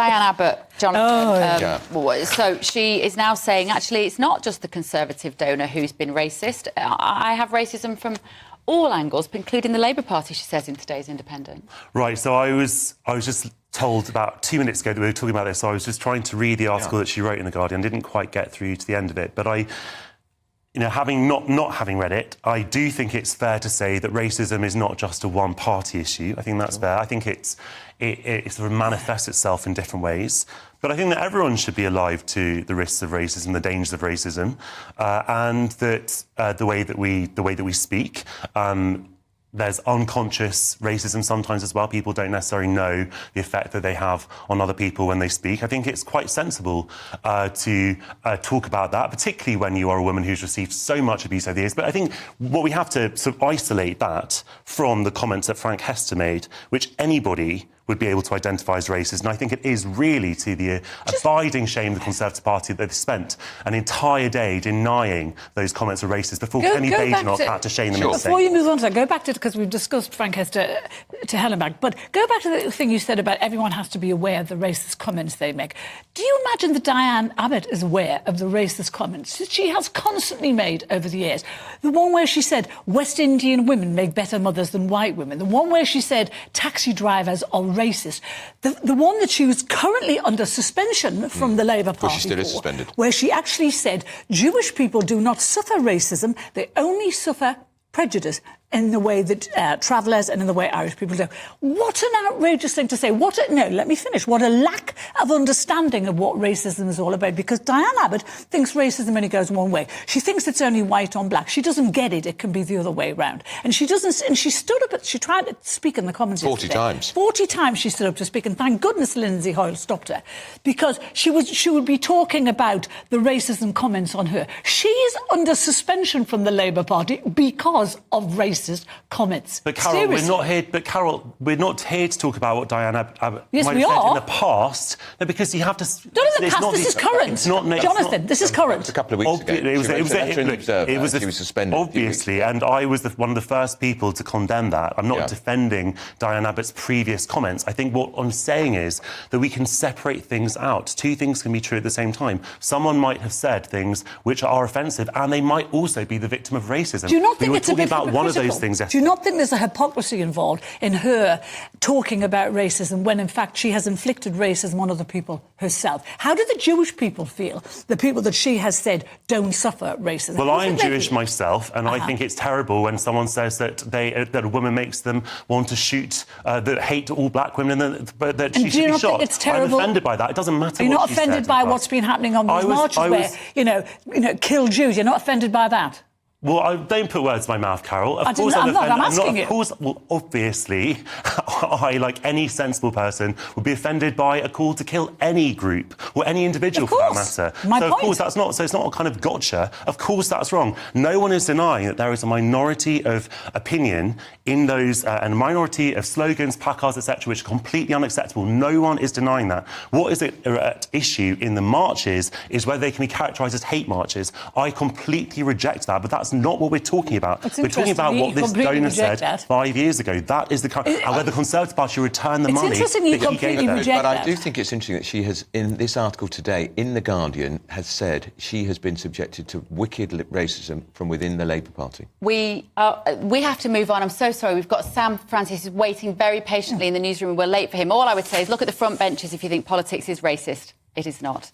Abbott, Jonathan. So she is now saying, actually, it's not just the Conservative donor who's been racist. I have racism from all angles, including the Labour Party, she says in today's Independent. Right, so I was just told about 2 minutes ago that we were talking about this, so I was just trying to read the article that she wrote in The Guardian. Didn't quite get through to the end of it, but having not having read it, I do think it's fair to say that racism is not just a one-party issue. I think that's fair. I think it sort of manifests itself in different ways. But I think that everyone should be alive to the risks of racism, the dangers of racism, and that the way that we speak. There's unconscious racism sometimes as well. People don't necessarily know the effect that they have on other people when they speak. I think it's quite sensible to talk about that, particularly when you are a woman who's received so much abuse over the years. But I think what we have to sort of isolate that from the comments that Frank Hester made, which anybody would be able to identify as racist. And I think it is really to the abiding shame of the Conservative Party that they've spent an entire day denying those comments are racist before Kenny Badenoch had to shame them into saying. Before you move on to that, go back to, because we've discussed Frank Hester to hell and back, but go back to the thing you said about everyone has to be aware of the racist comments they make. Do you imagine that Dianne Abbott is aware of the racist comments that she has constantly made over the years? The one where she said West Indian women make better mothers than white women. The one where she said taxi drivers are racist. The one that she was currently under suspension from the Labour Party she still is suspended. Where she actually said Jewish people do not suffer racism, they only suffer prejudice in the way that travellers and in the way Irish people do. What an outrageous thing to say. No, let me finish. What a lack of understanding of what racism is all about, because Dianne Abbott thinks racism only goes one way. She thinks it's only white on black. She doesn't get it. It can be the other way round. And she doesn't. And she stood up. She tried to speak in the Commons 40 times. 40 times she stood up to speak, and thank goodness Lindsay Hoyle stopped her, because she would be talking about the racism comments on her. She is under suspension from the Labour Party because of racist comments. But Carole, we're not here to talk about what Dianne Abbott might have said in the past. No, because you have to. Not in the past. This is current. Jonathan, this is current. A couple of weeks ago, she was suspended. Obviously, and I was one of the first people to condemn that. I'm not defending Dianne Abbott's previous comments. I think what I'm saying is that we can separate things out. Two things can be true at the same time. Someone might have said things which are offensive, and they might also be the victim of racism. Do you not think it's a bit about one of those things? Do you not think there's a hypocrisy involved in her talking about racism when, in fact, she has inflicted racism on other people herself? How do the Jewish people feel, the people that she has said don't suffer racism? Well, I am Jewish myself, and I think it's terrible when someone says that a woman makes them want to shoot, that hate all black women, and that she should be shot. It's terrible? I'm offended by that. It doesn't matter. Are you not offended by what's been happening on these marches where, kill Jews? You're not offended by that? Well, don't put words in my mouth, Carole. I'm asking you. Of course, well, obviously, I, like any sensible person, would be offended by a call to kill any group or any individual for that matter. Of course, that's not. So it's not a kind of gotcha. Of course, that's wrong. No one is denying that there is a minority of opinion in those and a minority of slogans, placards, etc., which are completely unacceptable. No one is denying that. What is at issue in the marches is whether they can be characterised as hate marches. I completely reject that, but that's not what we're talking about. We're talking about what this donor said 5 years ago. That is the and whether the Conservative Party return the money that he gave them. But I do think it's interesting that she has, in this article today in The Guardian, has said she has been subjected to wicked racism from within the Labour Party. We have to move on. I'm so sorry. We've got Sam Francis waiting very patiently in the newsroom. We're late for him. All I would say is look at the front benches if you think politics is racist. It is not.